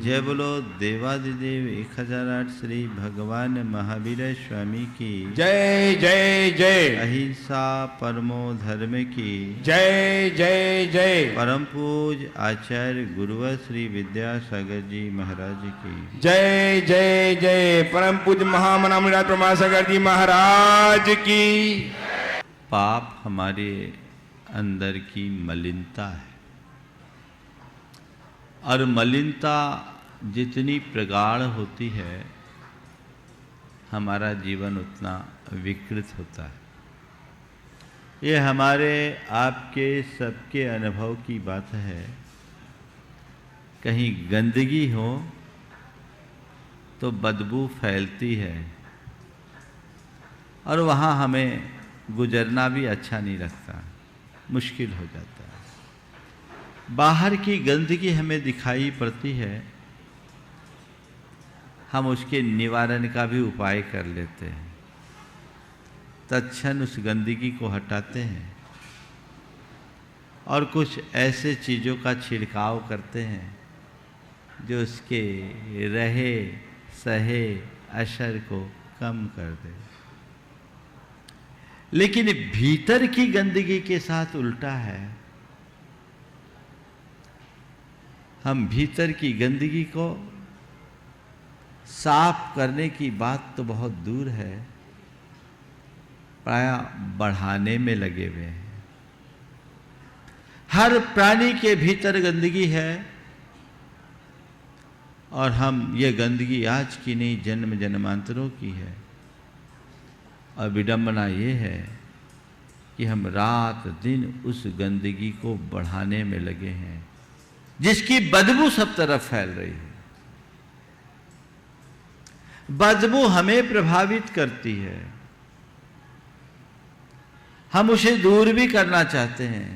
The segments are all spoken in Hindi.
जय बोलो देवादिदेव 1008 श्री भगवान महावीर स्वामी की जय जय जय। अहिंसा परमो धर्म की जय जय जय। परम पूज आचार्य गुरुवर श्री विद्यासागर जी महाराज की जय जय जय। परम पूज महामना प्रमासागर जी महाराज की। पाप हमारे अंदर की मलिनता है और मलिनता जितनी प्रगाढ़ होती है हमारा जीवन उतना विकृत होता है। ये हमारे आपके सबके अनुभव की बात है। कहीं गंदगी हो तो बदबू फैलती है और वहाँ हमें गुजरना भी अच्छा नहीं लगता, मुश्किल हो जाता है। बाहर की गंदगी हमें दिखाई पड़ती है, हम उसके निवारण का भी उपाय कर लेते हैं, तत्क्षण उस गंदगी को हटाते हैं और कुछ ऐसे चीज़ों का छिड़काव करते हैं जो उसके रहे सहे असर को कम कर दे। लेकिन भीतर की गंदगी के साथ उल्टा है। हम भीतर की गंदगी को साफ करने की बात तो बहुत दूर है, प्रायः बढ़ाने में लगे हुए हैं। हर प्राणी के भीतर गंदगी है और हम ये गंदगी आज की नहीं जन्म जन्मांतरों की है। और विडंबना ये है कि हम रात दिन उस गंदगी को बढ़ाने में लगे हैं जिसकी बदबू सब तरफ फैल रही है। बदबू हमें प्रभावित करती है, हम उसे दूर भी करना चाहते हैं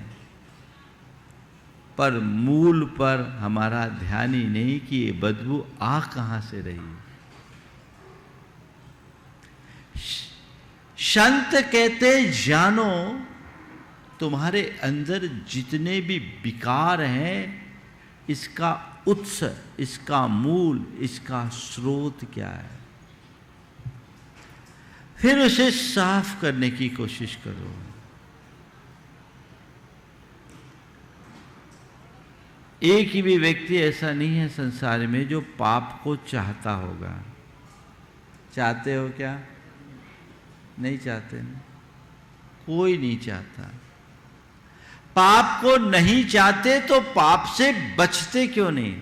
पर मूल पर हमारा ध्यान ही नहीं कि ये बदबू आ कहां से रही। संत कहते जानो तुम्हारे अंदर जितने भी विकार हैं इसका उत्स, इसका मूल, इसका स्रोत क्या है। फिर उसे साफ करने की कोशिश करो। एक भी व्यक्ति ऐसा नहीं है संसार में जो पाप को चाहता होगा। चाहते हो क्या? नहीं चाहते ना? कोई नहीं चाहता। पाप को नहीं चाहते तो पाप से बचते क्यों नहीं?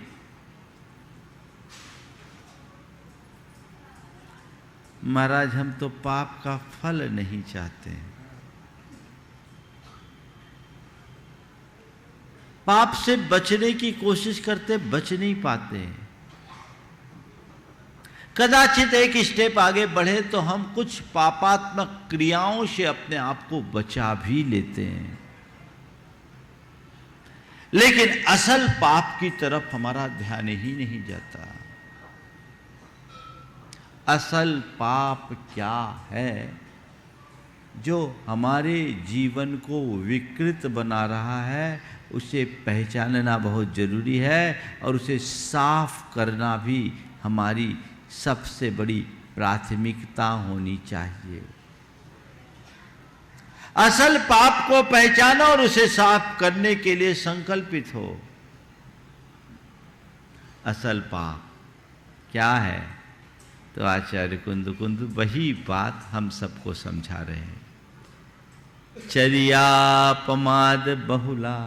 महाराज हम तो पाप का फल नहीं चाहते। पाप से बचने की कोशिश करते, बच नहीं पाते। कदाचित एक स्टेप आगे बढ़े तो हम कुछ पापात्मक क्रियाओं से अपने आप को बचा भी लेते हैं, लेकिन असल पाप की तरफ हमारा ध्यान ही नहीं जाता। असल पाप क्या है जो हमारे जीवन को विकृत बना रहा है, उसे पहचानना बहुत जरूरी है और उसे साफ करना भी हमारी सबसे बड़ी प्राथमिकता होनी चाहिए। असल पाप को पहचानो और उसे साफ करने के लिए संकल्पित हो। असल पाप क्या है? तो आचार्य कुंद कुंद वही बात हम सबको समझा रहे हैं। चर्या पमाद बहुला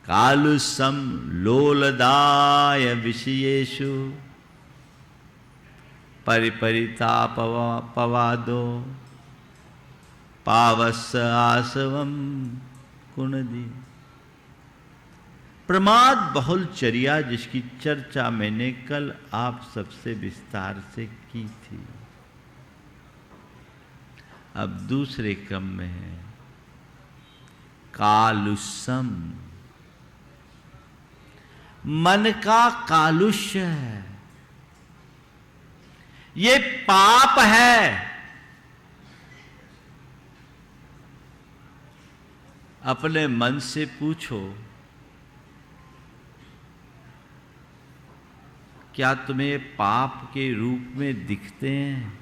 कालुसम लोलदाय विषयेषु परिपरितापवादो पावस्य आसवम कुणदी। प्रमाद बहुल चर्या जिसकी चर्चा मैंने कल आप सबसे विस्तार से की थी, अब दूसरे क्रम में है कालुषम। मन का कालुष्य है, ये पाप है। अपने मन से पूछो क्या तुम्हें पाप के रूप में दिखते हैं?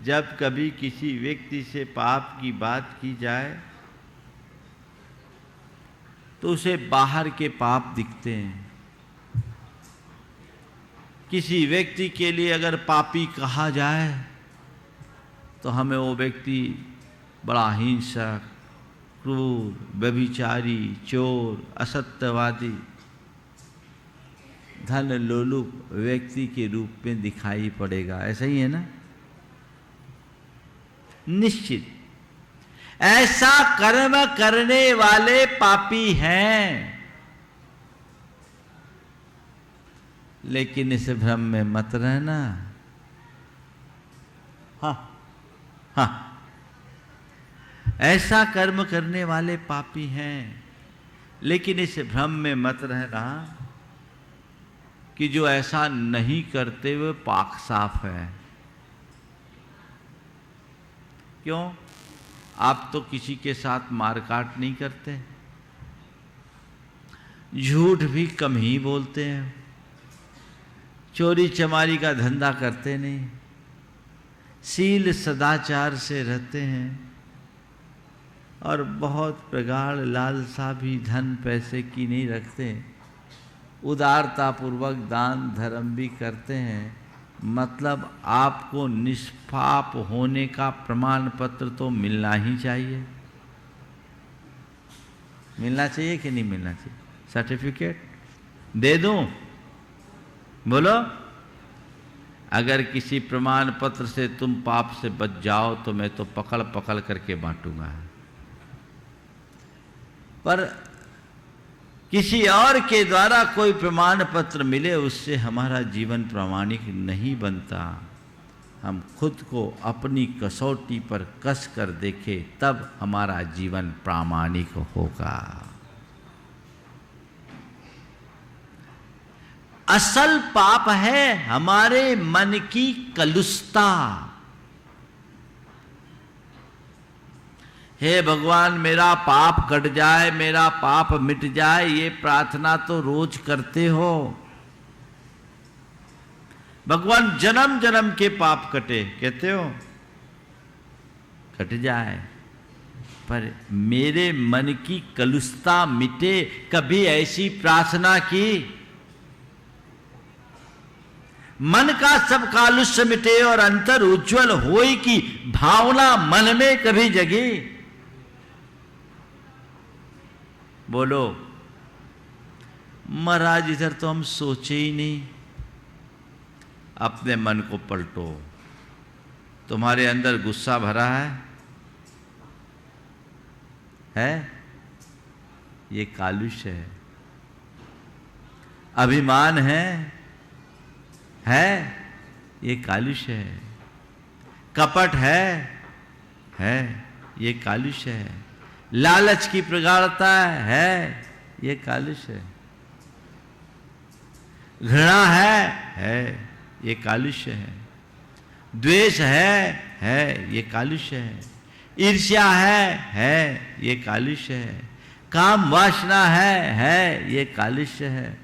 जब कभी किसी व्यक्ति से पाप की बात की जाए तो उसे बाहर के पाप दिखते हैं। किसी व्यक्ति के लिए अगर पापी कहा जाए तो हमें वो व्यक्ति बड़ा हिंसक, क्रूर, व्यभिचारी, चोर, असत्यवादी, धन लोलुप व्यक्ति के रूप में दिखाई पड़ेगा। ऐसा ही है ना? निश्चित ऐसा कर्म करने वाले पापी हैं, लेकिन इस भ्रम में मत रहना। हाँ हाँ, ऐसा कर्म करने वाले पापी हैं, लेकिन इस भ्रम में मत रहना कि जो ऐसा नहीं करते हुए पाक साफ है। क्यों? आप तो किसी के साथ मारकाट नहीं करते, झूठ भी कम ही बोलते हैं, चोरी चमारी का धंधा करते नहीं, सील सदाचार से रहते हैं और बहुत प्रगाढ़ लालसा भी धन पैसे की नहीं रखते, उदारता पूर्वक दान धर्म भी करते हैं। मतलब आपको निष्पाप होने का प्रमाण पत्र तो मिलना ही चाहिए। मिलना चाहिए कि नहीं मिलना चाहिए? सर्टिफिकेट दे दूं? बोलो। अगर किसी प्रमाण पत्र से तुम पाप से बच जाओ तो मैं तो पकड़ पकड़ करके बांटूंगा, पर किसी और के द्वारा कोई प्रमाण पत्र मिले उससे हमारा जीवन प्रामाणिक नहीं बनता। हम खुद को अपनी कसौटी पर कस कर देखें, तब हमारा जीवन प्रामाणिक होगा। असल पाप है हमारे मन की कलुषता। हे भगवान मेरा पाप कट जाए, मेरा पाप मिट जाए, ये प्रार्थना तो रोज करते हो। भगवान जन्म जन्म के पाप कटे कहते हो, कट जाए, पर मेरे मन की कलुषता मिटे, कभी ऐसी प्रार्थना की? मन का सब कालुष्य मिटे और अंतर उज्जवल होई की भावना मन में कभी जगी? बोलो। महाराज इधर तो हम सोचे ही नहीं। अपने मन को पलटो। तुम्हारे अंदर गुस्सा भरा है? ये कालुष्य है। अभिमान है? ये कालुष्य है। कपट है? ये कालुष्य है। लालच की प्रगाढ़ता है? ये कालुष्य है। घृणा है? ये कालुष्य है। द्वेष है? ये कालुष्य है। ईर्ष्या है? ये कालुष्य है। काम वासना है? ये कालुष्य है।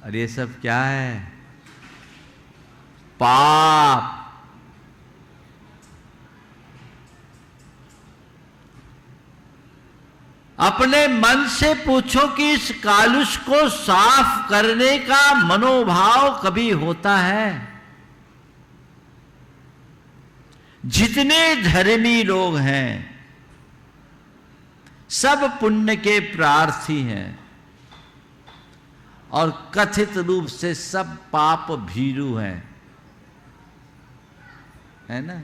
और ये सब क्या है? पाप। अपने मन से पूछो कि इस कालुष को साफ करने का मनोभाव कभी होता है? जितने धर्मी लोग हैं सब पुण्य के प्रार्थी हैं और कथित रूप से सब पाप भीरू हैं, है ना?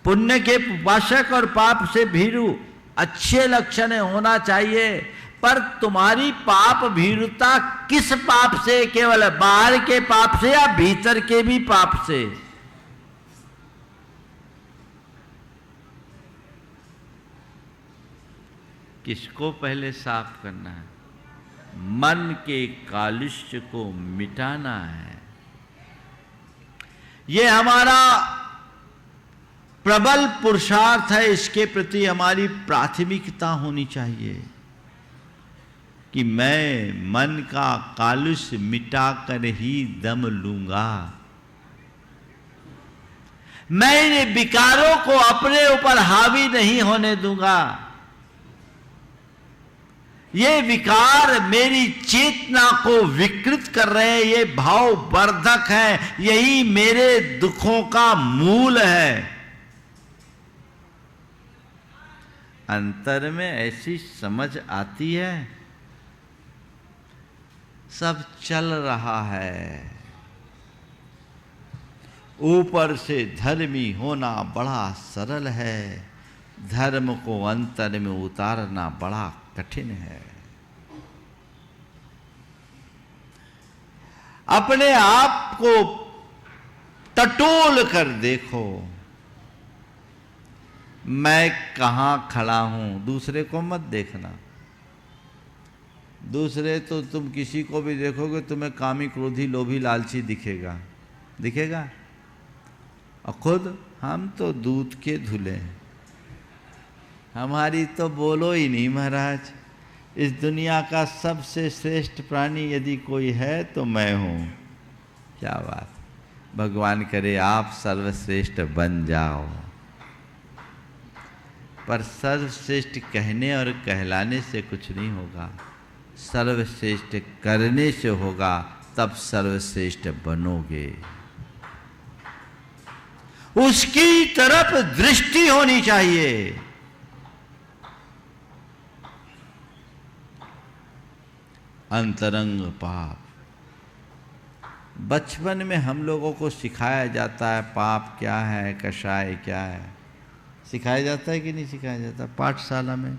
पुण्य के उपासक और पाप से भीरू अच्छे लक्षण होना चाहिए, पर तुम्हारी पाप भीरुता किस पाप से? केवल बाहर के पाप से या भीतर के भी पाप से? किसको पहले साफ करना है? मन के कालुष्य को मिटाना है। ये हमारा प्रबल पुरुषार्थ है, इसके प्रति हमारी प्राथमिकता होनी चाहिए। कि मैं मन का कालुष मिटा कर ही दम लूंगा। मैं इन विकारों को अपने ऊपर हावी नहीं होने दूंगा। ये विकार मेरी चेतना को विकृत कर रहे हैं, ये भाव वर्धक है, यही मेरे दुखों का मूल है। अंतर में ऐसी समझ आती है, सब चल रहा है। ऊपर से धर्मी होना बड़ा सरल है, धर्म को अंतर में उतारना बड़ा कठिन है। अपने आप को टटोल कर देखो, मैं कहां खड़ा हूं। दूसरे को मत देखना। दूसरे तो तुम किसी को भी देखोगे तुम्हें कामी क्रोधी लोभी लालची दिखेगा, दिखेगा। और खुद हम तो दूध के धुले हैं, हमारी तो बोलो ही नहीं महाराज। इस दुनिया का सबसे श्रेष्ठ प्राणी यदि कोई है तो मैं हूं। क्या बात, भगवान करे आप सर्वश्रेष्ठ बन जाओ। पर सर्वश्रेष्ठ कहने और कहलाने से कुछ नहीं होगा, सर्वश्रेष्ठ करने से होगा, तब सर्वश्रेष्ठ बनोगे। उसकी तरफ दृष्टि होनी चाहिए। अंतरंग पाप, बचपन में हम लोगों को सिखाया जाता है पाप क्या है, कषाय क्या है। सिखाया जाता है कि नहीं सिखाया जाता? पाठशाला में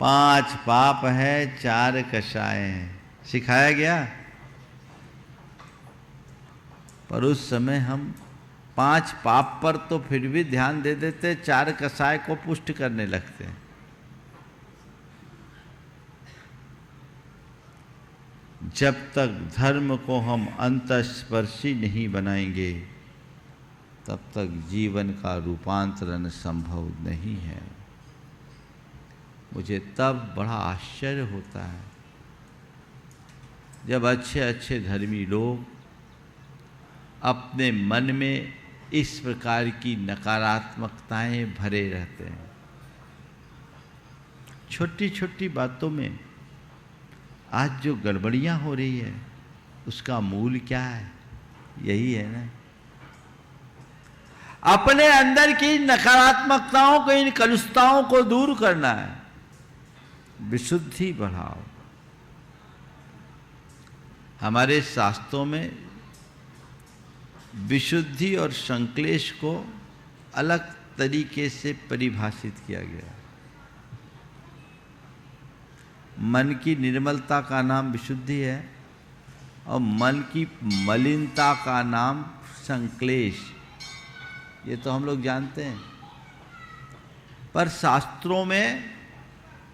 5 पाप है, 4 कषाय हैं, सिखाया गया। पर उस समय हम 5 पाप पर तो फिर भी ध्यान दे देते, 4 कषाय को पुष्ट करने लगते हैं। जब तक धर्म को हम अंतःस्पर्शी नहीं बनाएंगे तब तक जीवन का रूपांतरण संभव नहीं है। मुझे तब बड़ा आश्चर्य होता है जब अच्छे अच्छे धर्मी लोग अपने मन में इस प्रकार की नकारात्मकताएं भरे रहते हैं। छोटी छोटी बातों में आज जो गड़बड़ियां हो रही है उसका मूल क्या है? यही है ना, अपने अंदर की नकारात्मकताओं को, इन कलुषताओं को दूर करना है, विशुद्धि बढ़ाओ। हमारे शास्त्रों में विशुद्धि और संक्लेश को अलग तरीके से परिभाषित किया गया। मन की निर्मलता का नाम विशुद्धि है और मन की मलिनता का नाम संक्लेश। ये तो हम लोग जानते हैं, पर शास्त्रों में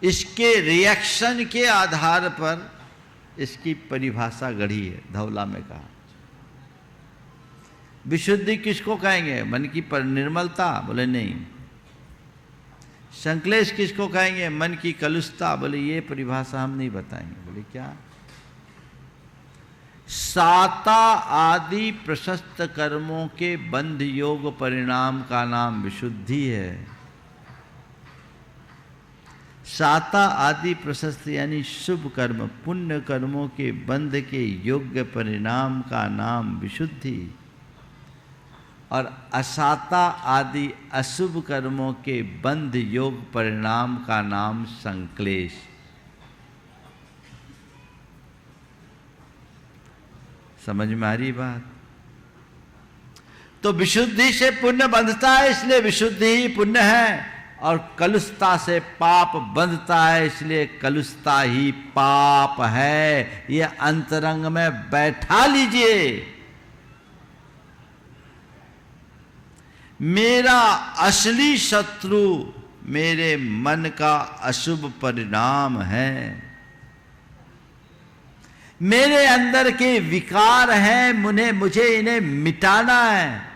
इसके रिएक्शन के आधार पर इसकी परिभाषा गढ़ी है। धौला में कहा विशुद्धि किसको कहेंगे? मन की निर्मलता? बोले नहीं। संक्लेश किसको कहेंगे? मन की कलुषता? बोले ये परिभाषा हम नहीं बताएंगे। बोले क्या? साता आदि प्रशस्त कर्मों के बंध योग परिणाम का नाम विशुद्धि है। साता आदि प्रशस्त यानी शुभ कर्म, पुण्य कर्मों के बंध के योग्य परिणाम का नाम विशुद्धि, और असाता आदि अशुभ कर्मों के बंध योग परिणाम का नाम संक्लेश। समझ में आ रही बात? तो विशुद्धि से पुण्य बंधता है, इसलिए विशुद्धि ही पुण्य है, और कलुषता से पाप बंधता है, इसलिए कलुषता ही पाप है। ये अंतरंग में बैठा लीजिए। मेरा असली शत्रु मेरे मन का अशुभ परिणाम है, मेरे अंदर के विकार हैं, मुझे इन्हें मिटाना है।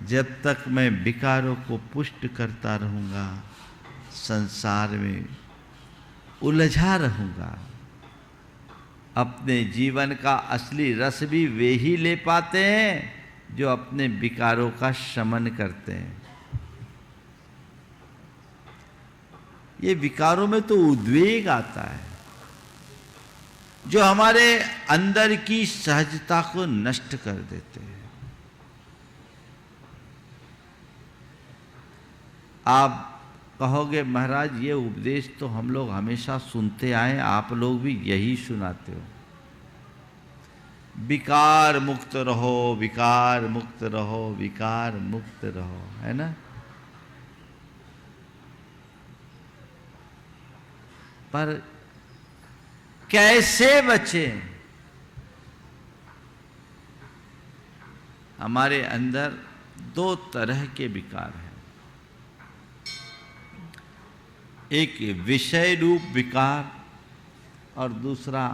जब तक मैं विकारों को पुष्ट करता रहूंगा, संसार में उलझा रहूँगा। अपने जीवन का असली रस भी वे ही ले पाते हैं जो अपने विकारों का शमन करते हैं। ये विकारों में तो उद्वेग आता है जो हमारे अंदर की सहजता को नष्ट कर देते हैं। आप कहोगे महाराज ये उपदेश तो हम लोग हमेशा सुनते आए, आप लोग भी यही सुनाते हो, विकार मुक्त रहो, विकार मुक्त रहो, विकार मुक्त रहो, है ना? पर कैसे बचें? हमारे अंदर दो तरह के विकार हैं। एक विषय रूप विकार और दूसरा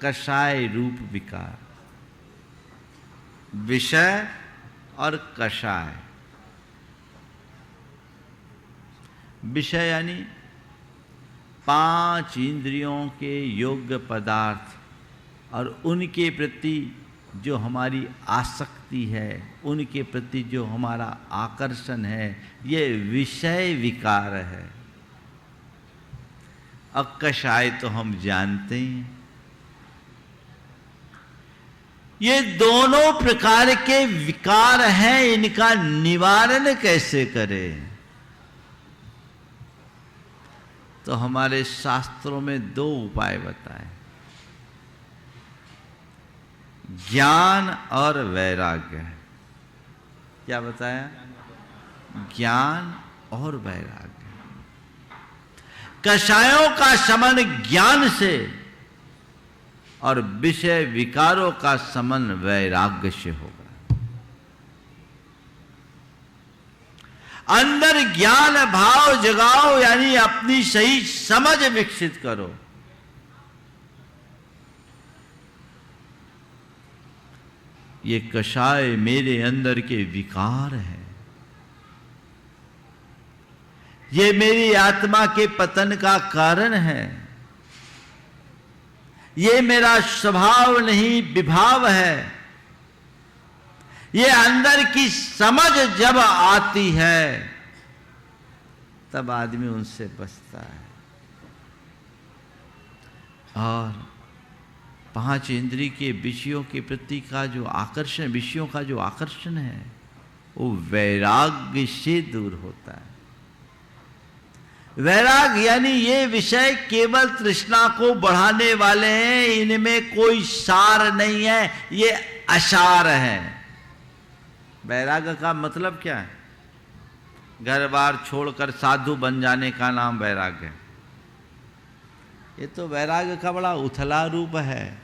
कषाय रूप विकार। विषय और कषाय। विषय यानी 5 इंद्रियों के योग्य पदार्थ और उनके प्रति जो हमारी आसक्ति है, उनके प्रति जो हमारा आकर्षण है, ये विषय विकार है। अब कषाय तो हम जानते हैं। ये दोनों प्रकार के विकार हैं, इनका निवारण कैसे करें? तो हमारे शास्त्रों में 2 उपाय बताए, ज्ञान और वैराग्य। क्या बताया? ज्ञान और वैराग्य। कषायों का शमन ज्ञान से और विषय विकारों का शमन वैराग्य से होगा। अंदर ज्ञान भाव जगाओ, यानी अपनी सही समझ विकसित करो। ये कषाय मेरे अंदर के विकार हैं, ये मेरी आत्मा के पतन का कारण है, ये मेरा स्वभाव नहीं विभाव है। ये अंदर की समझ जब आती है तब आदमी उनसे बचता है। और 5 इंद्रिय के विषयों के प्रति का जो आकर्षण, विषयों का जो आकर्षण है, वो वैराग्य से दूर होता है। वैराग यानी ये विषय केवल तृष्णा को बढ़ाने वाले हैं, इनमें कोई सार नहीं है, ये असार है। वैराग का मतलब क्या है? घर बार छोड़कर साधु बन जाने का नाम वैराग है। ये तो वैराग का बड़ा उथला रूप है।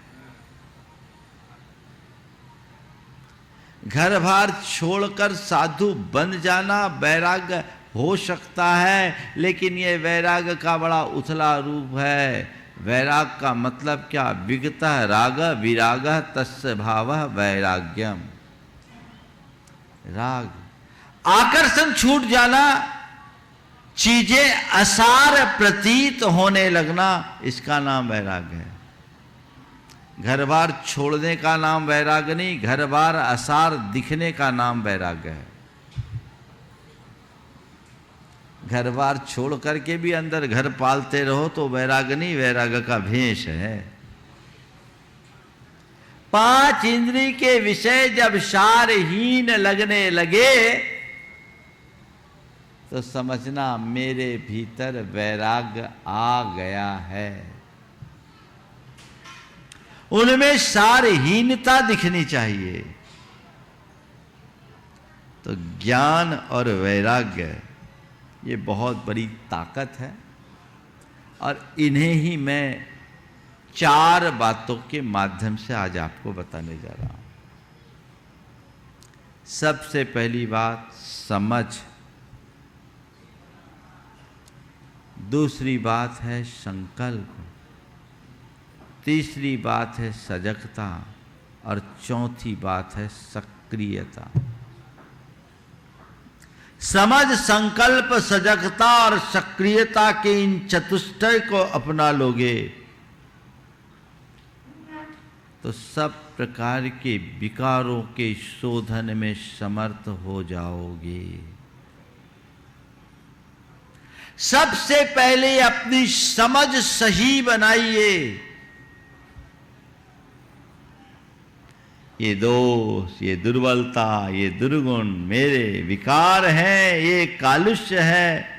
घर बार छोड़कर साधु बन जाना वैराग्य हो सकता है, लेकिन ये वैराग का बड़ा उथला रूप है। वैराग का मतलब क्या? विगतः राग विराग तस्य भावः वैराग्यम। राग आकर्षण छूट जाना, चीजें असार प्रतीत होने लगना, इसका नाम वैराग्य है। घर बार छोड़ने का नाम वैराग्य नहीं, घर बार असार दिखने का नाम वैराग्य है। घर बार छोड़ करके भी अंदर घर पालते रहो तो वैराग्य नहीं, वैराग्य का भेष है। 5 इंद्रिय के विषय जब सारहीन लगने लगे तो समझना मेरे भीतर वैराग्य आ गया है। उनमें सारहीनता दिखनी चाहिए। तो ज्ञान और वैराग्य ये बहुत बड़ी ताकत है, और इन्हें ही मैं 4 बातों के माध्यम से आज आपको बताने जा रहा हूं। सबसे पहली बात समझ, दूसरी बात है संकल्प, तीसरी बात है सजगता, और चौथी बात है सक्रियता। समझ, संकल्प, सजगता और सक्रियता के इन चतुष्टय को अपना लोगे तो सब प्रकार के विकारों के शोधन में समर्थ हो जाओगे। सबसे पहले अपनी समझ सही बनाइए। ये दोष, ये दुर्बलता, ये दुर्गुण मेरे विकार हैं, ये कालुष्य है,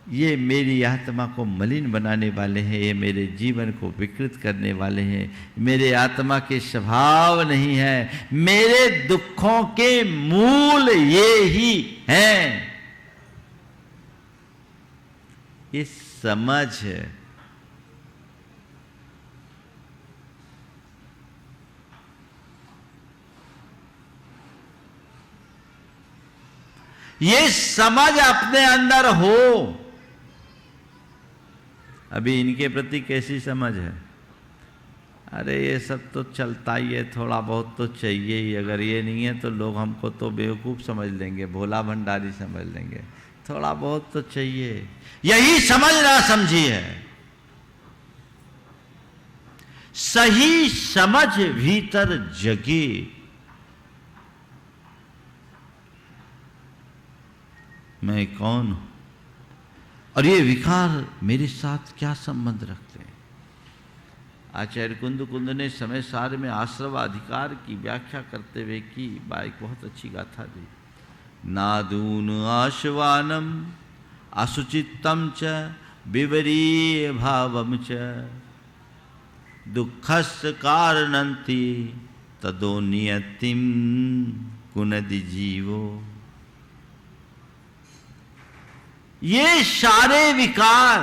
ये मेरी आत्मा को मलिन बनाने वाले हैं, ये मेरे जीवन को विकृत करने वाले हैं, मेरे आत्मा के स्वभाव नहीं है, मेरे दुखों के मूल ये ही हैं। ये समझ है। ये समझ अपने अंदर हो। अभी इनके प्रति कैसी समझ है? अरे ये सब तो चलता ही है, थोड़ा बहुत तो चाहिए ही, अगर ये नहीं है तो लोग हमको तो बेवकूफ़ समझ लेंगे, भोला भंडारी समझ लेंगे, थोड़ा बहुत तो चाहिए। यही समझ ना समझी है। सही समझ भीतर जगे। मैं कौन हूं और ये विकार मेरे साथ क्या संबंध रखते हैं? आचार्य कुंद ने समय सार में आश्रवाधिकार की व्याख्या करते हुए की एक बहुत अच्छी गाथा दी। नादून आशवानम असुचित्तम च विवरीय भावम च दुःखस्य कारणन्ति तदो नियतिम कुनदि जीवो। ये सारे विकार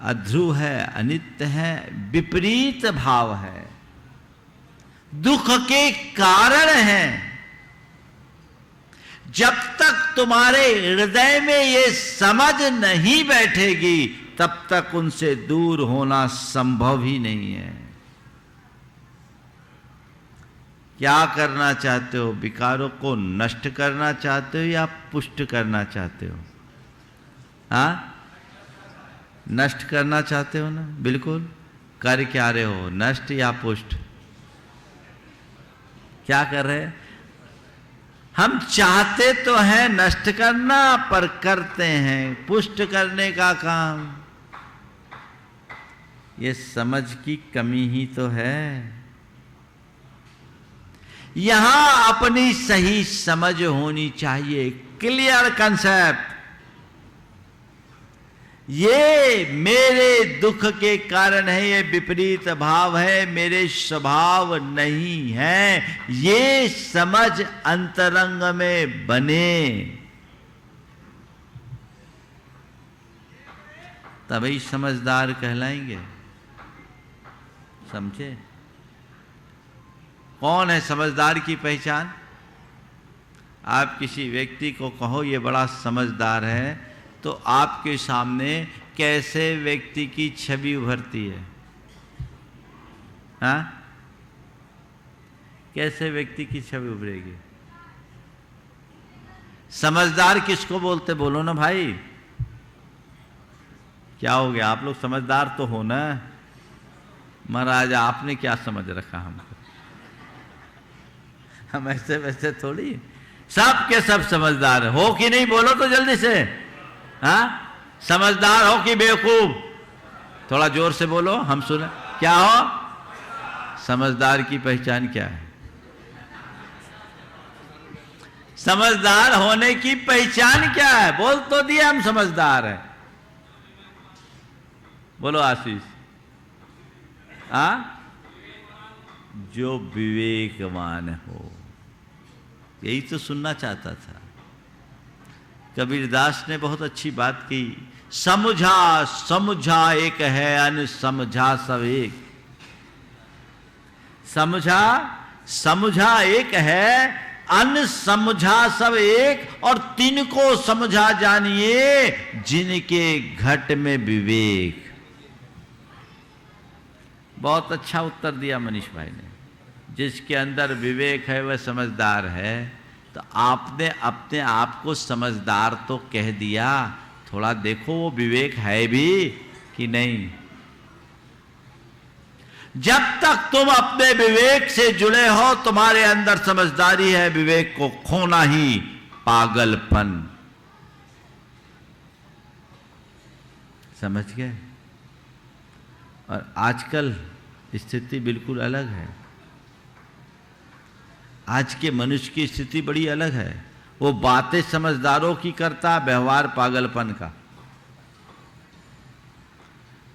अध्रुव है, अनित्य है, विपरीत भाव है, दुख के कारण हैं। जब तक तुम्हारे हृदय में ये समझ नहीं बैठेगी तब तक उनसे दूर होना संभव ही नहीं है। क्या करना चाहते हो? विकारों को नष्ट करना चाहते हो या पुष्ट करना चाहते हो? हाँ, नष्ट करना चाहते हो ना? बिल्कुल। कर क्या रहे हो? नष्ट या पुष्ट? क्या कर रहे हैं? हम चाहते तो हैं नष्ट करना, पर करते हैं पुष्ट करने का काम। ये समझ की कमी ही तो है। यहां अपनी सही समझ होनी चाहिए, क्लियर कंसेप्ट। ये मेरे दुख के कारण है, ये विपरीत भाव है, मेरे स्वभाव नहीं है। ये समझ अंतरंग में बने तभी समझदार कहलाएंगे। समझे? कौन है समझदार की पहचान? आप किसी व्यक्ति को कहो ये बड़ा समझदार है, तो आपके सामने कैसे व्यक्ति की छवि उभरती है? हाँ, कैसे व्यक्ति की छवि उभरेगी? समझदार किसको बोलते? बोलो ना भाई। क्या हो गया? आप लोग समझदार तो हो ना। महाराज आपने क्या समझ रखा हमको? हम ऐसे वैसे थोड़ी, सब के सब समझदार हो कि नहीं? बोलो तो जल्दी से। हाँ, समझदार हो कि बेवकूफ? थोड़ा जोर से बोलो, हम सुने। क्या हो? समझदार की पहचान क्या है? समझदार होने की पहचान क्या है? बोल तो दिया हम समझदार हैं। बोलो आशीष। हाँ, जो विवेकवान हो। यही तो सुनना चाहता था। कबीरदास ने बहुत अच्छी बात की। समझा समझा एक है, अनसमझा सब एक। समझा समझा एक है, अनसमझा सब एक। और तिनको समझा जानिए जिनके घट में विवेक। बहुत अच्छा उत्तर दिया मनीष भाई ने। जिसके अंदर विवेक है वह समझदार है। तो आपने अपने आप को समझदार तो कह दिया, थोड़ा देखो वो विवेक है भी कि नहीं। जब तक तुम अपने विवेक से जुड़े हो तुम्हारे अंदर समझदारी है, विवेक को खोना ही पागलपन। समझ गए? और आजकल स्थिति बिल्कुल अलग है। आज के मनुष्य की स्थिति बड़ी अलग है। वो बातें समझदारों की करता, व्यवहार पागलपन का।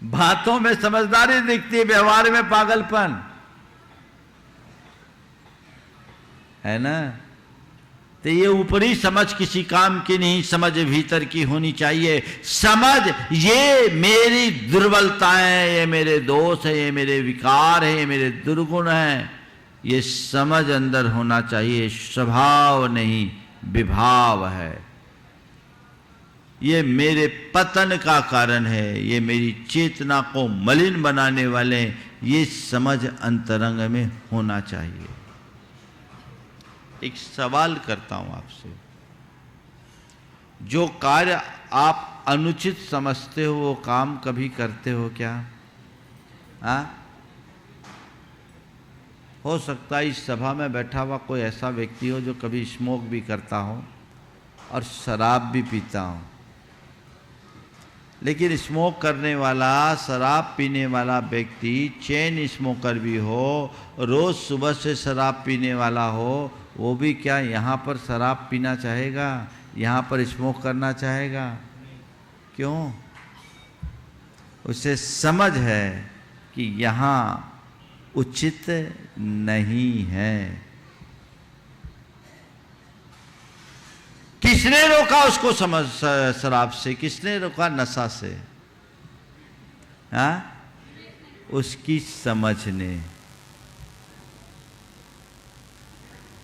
बातों में समझदारी दिखती है, व्यवहार में पागलपन है ना। तो ये ऊपरी समझ किसी काम की नहीं, समझ भीतर की होनी चाहिए। समझ ये मेरी दुर्बलताएं, ये मेरे दोष है, ये मेरे विकार है, ये मेरे दुर्गुण हैं, ये समझ अंदर होना चाहिए। स्वभाव नहीं, विभाव है। ये मेरे पतन का कारण है, ये मेरी चेतना को मलिन बनाने वाले, ये समझ अंतरंग में होना चाहिए। एक सवाल करता हूं आपसे, जो कार्य आप अनुचित समझते हो वो काम कभी करते हो क्या? हो सकता है इस सभा में बैठा हुआ कोई ऐसा व्यक्ति हो जो कभी स्मोक भी करता हो और शराब भी पीता हो। लेकिन स्मोक करने वाला, शराब पीने वाला व्यक्ति चेन स्मोकर भी हो, रोज सुबह से शराब पीने वाला हो, वो भी क्या यहाँ पर शराब पीना चाहेगा, यहाँ पर स्मोक करना चाहेगा? क्यों? उसे समझ है कि यहाँ उचित नहीं है। किसने रोका उसको समझ शराब से? किसने रोका नशा से? उसकी समझ ने।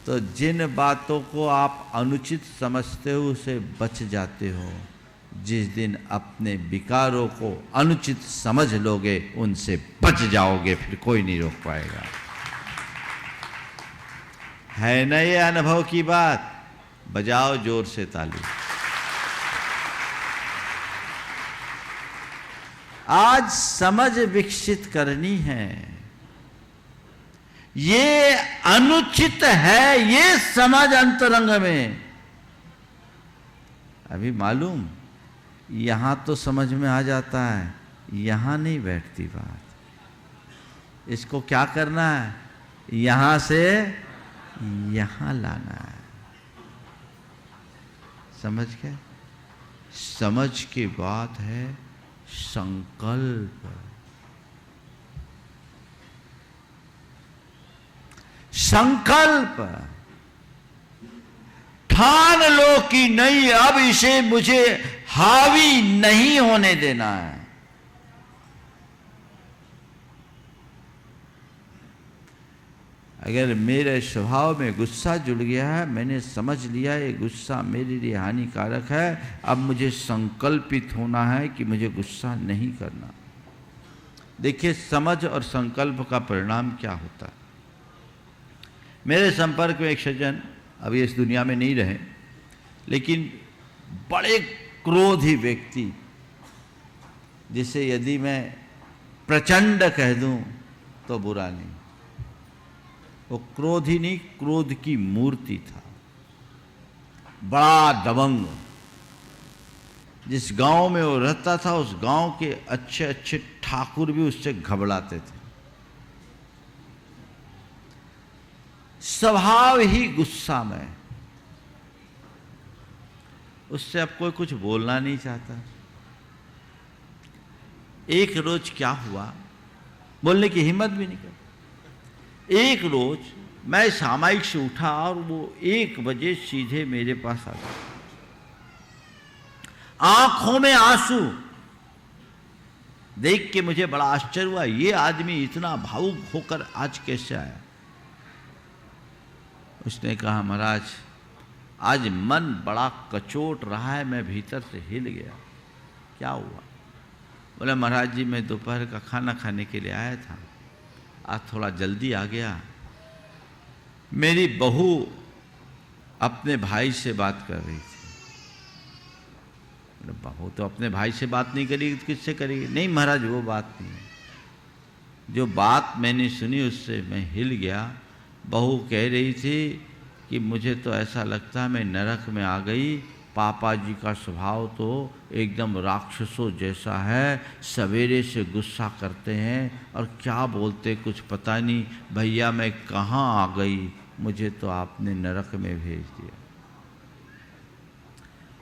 तो जिन बातों को आप अनुचित समझते हो उसे बच जाते हो। जिस दिन अपने विकारों को अनुचित समझ लोगे उनसे बच जाओगे, फिर कोई नहीं रोक पाएगा। है ना ये अनुभव की बात? बजाओ जोर से ताली। आज समझ विकसित करनी है। ये अनुचित है, ये समझ अंतरंग में। अभी मालूम, यहां तो समझ में आ जाता है, यहां नहीं बैठती बात। इसको क्या करना है? यहां से यहां लाना है। समझ गए? समझ की बात है संकल्प। संकल्प ठान लो कि नहीं, अब इसे मुझे हावी नहीं होने देना है। अगर मेरे स्वभाव में गुस्सा जुड़ गया है, मैंने समझ लिया ये गुस्सा मेरे लिए हानिकारक है, अब मुझे संकल्पित होना है कि मुझे गुस्सा नहीं करना। देखिए समझ और संकल्प का परिणाम क्या होता है। मेरे संपर्क में एक सज्जन, अभी इस दुनिया में नहीं रहे, लेकिन बड़े क्रोधी व्यक्ति, जिसे यदि मैं प्रचंड कह दूं तो बुरा नहीं। वो क्रोधी नहीं, क्रोध की मूर्ति था। बड़ा दबंग। जिस गांव में वो रहता था उस गांव के अच्छे अच्छे ठाकुर भी उससे घबराते थे। स्वभाव ही गुस्सा में। उससे अब कोई कुछ बोलना नहीं चाहता। एक रोज क्या हुआ, बोलने की हिम्मत भी नहीं कर। एक रोज मैं सामायिक से उठा और वो 1 बजे सीधे मेरे पास आ गया, आंखों में आंसू। देख के मुझे बड़ा आश्चर्य हुआ, ये आदमी इतना भावुक होकर आज कैसे आया। उसने कहा, महाराज आज मन बड़ा कचोट रहा है, मैं भीतर से हिल गया। क्या हुआ? बोले, महाराज जी मैं दोपहर का खाना खाने के लिए आया था, आज थोड़ा जल्दी आ गया मेरी बहू अपने भाई से बात कर रही थी। बहू तो अपने भाई से बात नहीं करेगी तो किससे करेगी? नहीं महाराज, वो बात नहीं है। जो बात मैंने सुनी उससे मैं हिल गया। बहू कह रही थी कि मुझे तो ऐसा लगता है मैं नरक में आ गई। पापा जी का स्वभाव तो एकदम राक्षसों जैसा है, सवेरे से गुस्सा करते हैं और क्या बोलते कुछ पता नहीं। भैया मैं कहाँ आ गई, मुझे तो आपने नरक में भेज दिया।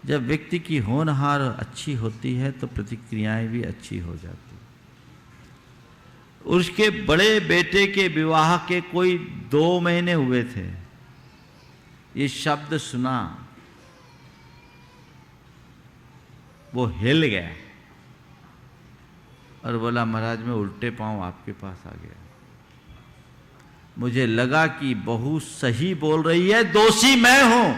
जब व्यक्ति की होनहार अच्छी होती है तो प्रतिक्रियाएं भी अच्छी हो जाती। उसके बड़े बेटे के विवाह के कोई 2 महीने हुए थे, ये शब्द सुना, वो हिल गया और बोला महाराज मैं उल्टे पांव आपके पास आ गया। मुझे लगा कि बहू सही बोल रही है, दोषी मैं हूं।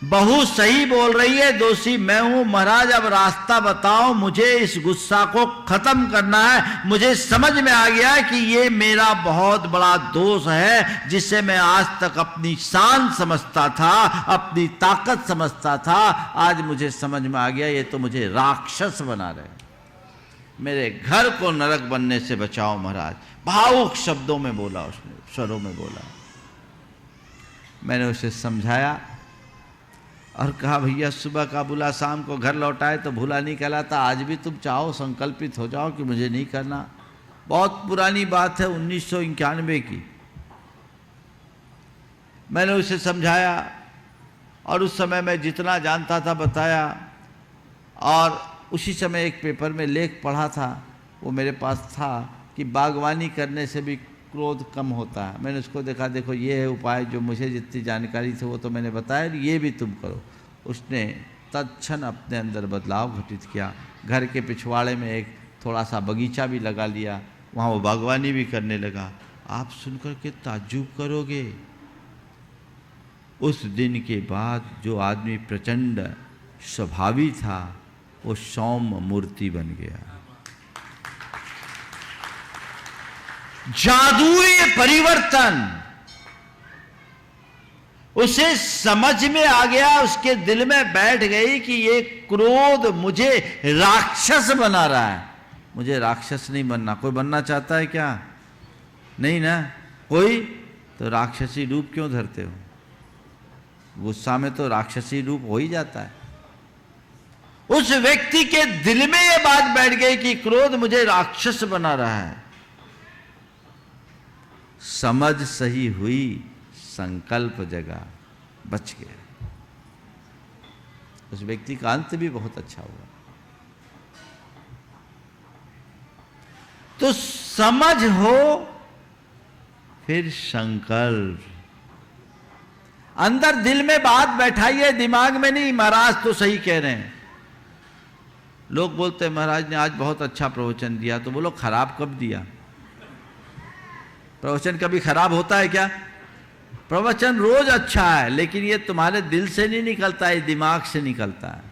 बहू सही बोल रही है, दोषी मैं हूं। महाराज अब रास्ता बताओ, मुझे इस गुस्सा को खत्म करना है। मुझे समझ में आ गया कि ये मेरा बहुत बड़ा दोष है, जिसे मैं आज तक अपनी शान समझता था, अपनी ताकत समझता था। आज मुझे समझ में आ गया ये तो मुझे राक्षस बना रहे। मेरे घर को नरक बनने से बचाओ महाराज। भावुक शब्दों में बोला उसने, स्वरों में बोला। मैंने उसे समझाया और कहा भैया सुबह का बुला शाम को घर लौटाए तो भूला नहीं कहलाता। आज भी तुम चाहो संकल्पित हो जाओ कि मुझे नहीं करना। बहुत पुरानी बात है, 1991 की। मैंने उसे समझाया और उस समय मैं जितना जानता था बताया। और उसी समय एक पेपर में लेख पढ़ा था, वो मेरे पास था, कि बागवानी करने से भी क्रोध कम होता है। मैंने उसको देखा, देखो ये है उपाय, जो मुझे जितनी जानकारी थी वो तो मैंने बताया, ये भी तुम करो। उसने तत्क्षण अपने अंदर बदलाव घटित किया। घर के पिछवाड़े में एक थोड़ा सा बगीचा भी लगा लिया, वहाँ वो बागवानी भी करने लगा। आप सुनकर के ताज्जुब करोगे, उस दिन के बाद जो आदमी प्रचंड स्वभावी था वो सौम्य मूर्ति बन गया। जादुई परिवर्तन उसे समझ में आ गया, उसके दिल में बैठ गई कि ये क्रोध मुझे राक्षस बना रहा है। मुझे राक्षस नहीं बनना। कोई बनना चाहता है क्या? नहीं ना कोई। तो राक्षसी रूप क्यों धरते हो? गुस्सा में तो राक्षसी रूप हो ही जाता है। उस व्यक्ति के दिल में यह बात बैठ गई कि क्रोध मुझे राक्षस बना रहा है। समझ सही हुई, संकल्प जगा, बच गया। उस व्यक्ति का अंत भी बहुत अच्छा हुआ। तो समझ हो फिर संकल्प। अंदर दिल में बात बैठाइए, दिमाग में नहीं। महाराज तो सही कह रहे हैं। लोग बोलते हैं महाराज ने आज बहुत अच्छा प्रवचन दिया, तो बोलो खराब कब दिया? प्रवचन कभी खराब होता है क्या? प्रवचन रोज अच्छा है, लेकिन ये तुम्हारे दिल से नहीं निकलता है, दिमाग से निकलता है।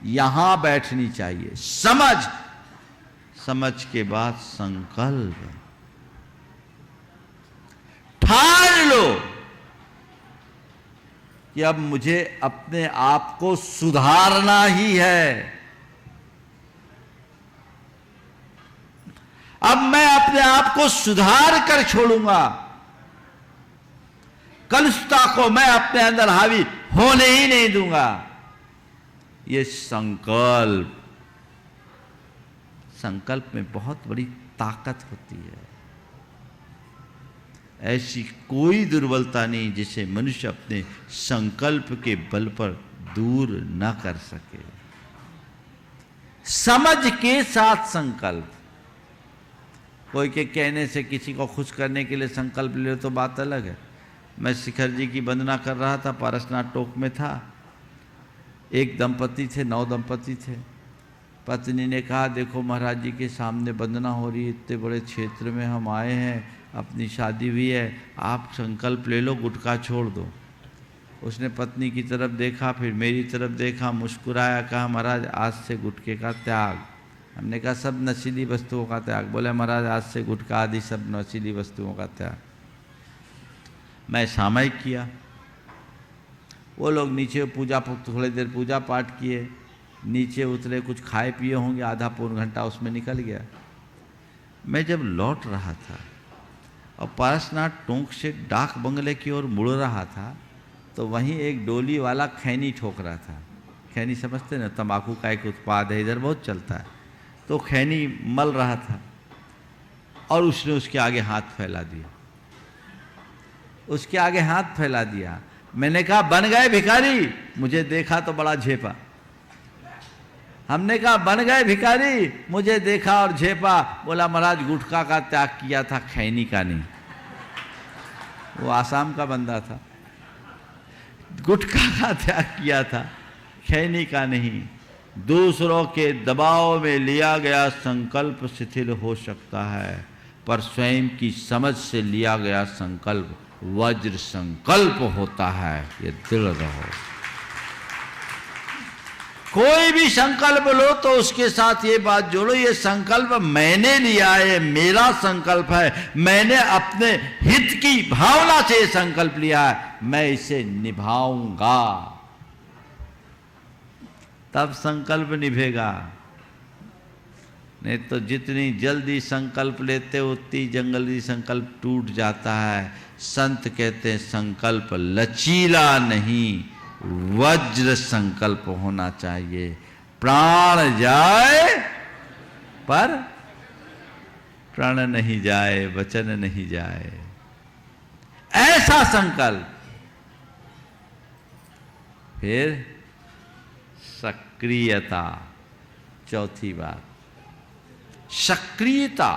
यहां बैठनी चाहिए समझ। समझ के बाद संकल्प। ठान लो कि अब मुझे अपने आप को सुधारना ही है। अब मैं अपने आप को सुधार कर छोड़ूंगा। कलुषता को मैं अपने अंदर हावी होने ही नहीं दूंगा। ये संकल्प। संकल्प में बहुत बड़ी ताकत होती है। ऐसी कोई दुर्बलता नहीं जिसे मनुष्य अपने संकल्प के बल पर दूर न कर सके। समझ के साथ संकल्प। कोई के कहने से किसी को खुश करने के लिए संकल्प ले तो बात अलग है। मैं शिखर जी की वंदना कर रहा था, पारसनाथ टोक में था। एक दंपति थे, 9 दंपति थे। पत्नी ने कहा देखो महाराज जी के सामने वंदना हो रही है, इतने बड़े क्षेत्र में हम आए हैं, अपनी शादी हुई है, आप संकल्प ले लो, गुटखा छोड़ दो। उसने पत्नी की तरफ देखा, फिर मेरी तरफ देखा, मुस्कुराया, कहा महाराज आज से गुटखे का त्याग। हमने कहा सब नशीली वस्तुओं का त्याग। बोले महाराज आज से गुटखा आदि सब नशीली वस्तुओं का त्याग। मैं सामयिक किया, वो लोग नीचे पूजा, थोड़ी देर पूजा पाठ किए, नीचे उतरे, कुछ खाए पिए होंगे, आधा पौन घंटा उसमें निकल गया। मैं जब लौट रहा था और पारसनाथ टोंक से डाक बंगले की ओर मुड़ रहा था तो वहीं एक डोली वाला खैनी ठोक रहा था। खैनी समझते ना, तंबाकू का एक उत्पाद है, इधर बहुत चलता है। तो खैनी मल रहा था और उसने उसके आगे हाथ फैला दिया, उसके आगे हाथ फैला दिया। मैंने कहा बन गए भिखारी? मुझे देखा तो बड़ा झेपा। हमने कहा बन गए भिखारी? मुझे देखा और झेपा। बोला महाराज गुटखा का त्याग किया था, खैनी का नहीं। वो आसाम का बंदा था, गुटखा का त्याग किया था, खैनी का नहीं। दूसरों के दबाव में लिया गया संकल्प शिथिल हो सकता है, पर स्वयं की समझ से लिया गया संकल्प वज्र संकल्प होता है। ये दृढ़ रहो। कोई भी संकल्प लो तो उसके साथ ये बात जोड़ो, ये संकल्प मैंने लिया है, मेरा संकल्प है, मैंने अपने हित की भावना से ये संकल्प लिया है, मैं इसे निभाऊंगा, तब संकल्प निभेगा। नहीं तो जितनी जल्दी संकल्प लेते उतनी जंगली संकल्प टूट जाता है। संत कहते हैं संकल्प लचीला नहीं, वज्र संकल्प होना चाहिए। प्राण जाए पर प्राण नहीं जाए, वचन नहीं जाए, ऐसा संकल्प। फिर सक्रियता, चौथी बात सक्रियता,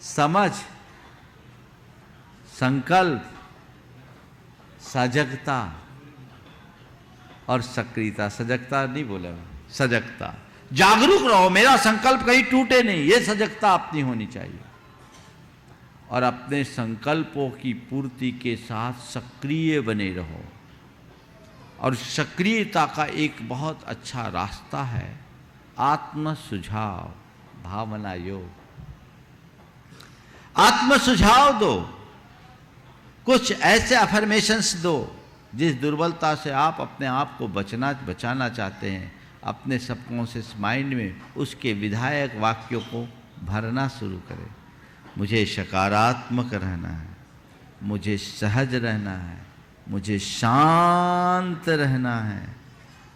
समझ, संकल्प, सजगता और सक्रियता। सजगता नहीं बोला, सजगता, जागरूक रहो, मेरा संकल्प कहीं टूटे नहीं, ये सजगता अपनी होनी चाहिए। और अपने संकल्पों की पूर्ति के साथ सक्रिय बने रहो। और सक्रियता का एक बहुत अच्छा रास्ता है आत्म सुझाव, भावना योग। आत्म सुझाव दो, कुछ ऐसे अफर्मेशंस दो जिस दुर्बलता से आप अपने आप को बचाना चाहते हैं। अपने सबकॉन्शियस माइंड में उसके विधायक वाक्यों को भरना शुरू करें। मुझे सकारात्मक रहना है, मुझे सहज रहना है, मुझे शांत रहना है,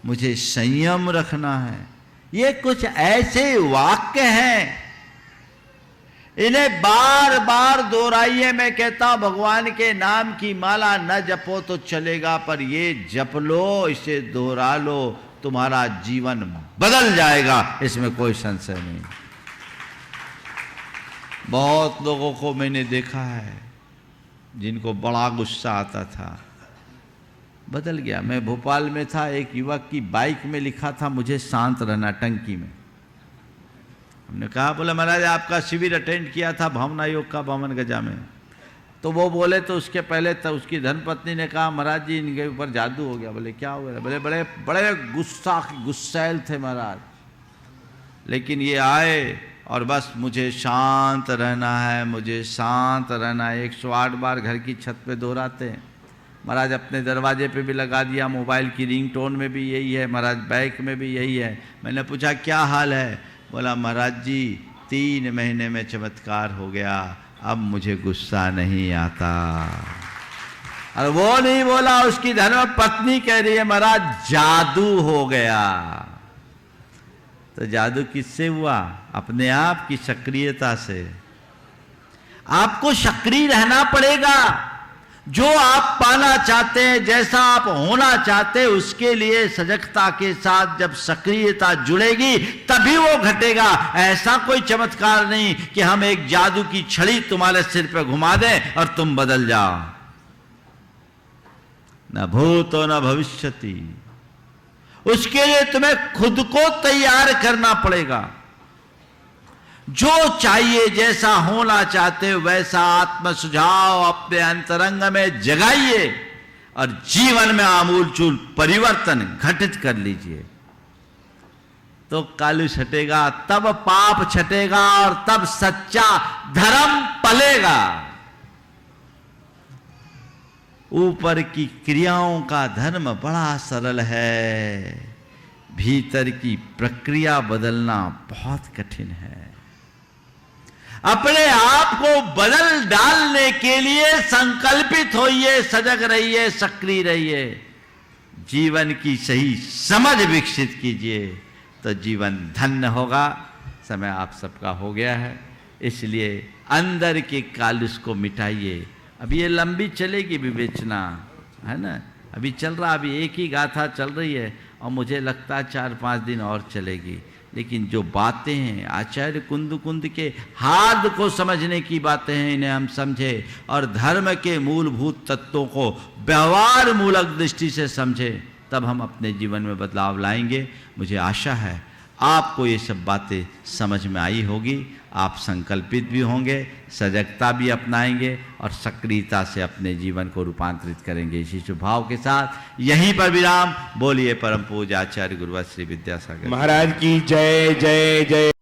मुझे संयम रखना है। ये कुछ ऐसे वाक्य हैं, इन्हें बार बार दोहराइए। मैं कहता हूं भगवान के नाम की माला न जपो तो चलेगा, पर ये जप लो, इसे दोहरा लो, तुम्हारा जीवन बदल जाएगा, इसमें कोई संशय नहीं। बहुत लोगों को मैंने देखा है जिनको बड़ा गुस्सा आता था, बदल गया। मैं भोपाल में था, एक युवक की बाइक में लिखा था मुझे शांत रहना, टंकी में। हमने कहा, बोला महाराज आपका शिविर अटेंड किया था भावना योग का बामन गजा में। तो वो बोले, तो उसके पहले तो उसकी धर्मपत्नी ने कहा महाराज जी इनके ऊपर जादू हो गया। बोले क्या हो गया? बोले बड़े बड़े गुस्सैल थे महाराज, लेकिन ये आए और बस मुझे शांत रहना है, मुझे शांत रहना है। 108 बार घर की छत पे दोहराते हैं महाराज, अपने दरवाजे पे भी लगा दिया, मोबाइल की रिंगटोन में भी यही है महाराज, बैग में भी यही है। मैंने पूछा क्या हाल है? बोला महाराज जी 3 महीने में चमत्कार हो गया, अब मुझे गुस्सा नहीं आता। और वो नहीं बोला, उसकी धर्म पत्नी कह रही है महाराज जादू हो गया। तो जादू किससे हुआ? अपने आप की सक्रियता से। आपको सक्रिय रहना पड़ेगा। जो आप पाना चाहते हैं, जैसा आप होना चाहते हैं, उसके लिए सजगता के साथ जब सक्रियता जुड़ेगी तभी वो घटेगा। ऐसा कोई चमत्कार नहीं कि हम एक जादू की छड़ी तुम्हारे सिर पे घुमा दें और तुम बदल जाओ। न भूतो न भविष्यति। उसके लिए तुम्हें खुद को तैयार करना पड़ेगा। जो चाहिए, जैसा होना चाहते हो वैसा आत्म सुझाव अपने अंतरंग में जगाइए और जीवन में आमूलचूल परिवर्तन घटित कर लीजिए। तो कालुष हटेगा, तब पाप छटेगा और तब सच्चा धर्म पलेगा। ऊपर की क्रियाओं का धर्म बड़ा सरल है, भीतर की प्रक्रिया बदलना बहुत कठिन है। अपने आप को बदल डालने के लिए संकल्पित होइए, सजग रहिए, सक्रिय रहिए, जीवन की सही समझ विकसित कीजिए, तो जीवन धन्य होगा। समय आप सबका हो गया है, इसलिए अंदर के कालुष को मिटाइए। अभी ये लंबी चलेगी विवेचना, है ना, अभी चल रहा, अभी एक ही गाथा चल रही है और मुझे लगता है 4-5 दिन और चलेगी। लेकिन जो बातें हैं आचार्य कुंद के हार्द को समझने की बातें हैं, इन्हें हम समझे और धर्म के मूलभूत तत्वों को व्यवहार मूलक दृष्टि से समझे, तब हम अपने जीवन में बदलाव लाएंगे। मुझे आशा है आपको ये सब बातें समझ में आई होगी, आप संकल्पित भी होंगे, सजगता भी अपनाएंगे और सक्रियता से अपने जीवन को रूपांतरित करेंगे। इसी शुभ भाव के साथ यहीं पर विराम। बोलिए परम पूज्य आचार्य गुरुवर श्री विद्यासागर महाराज की जय जय जय।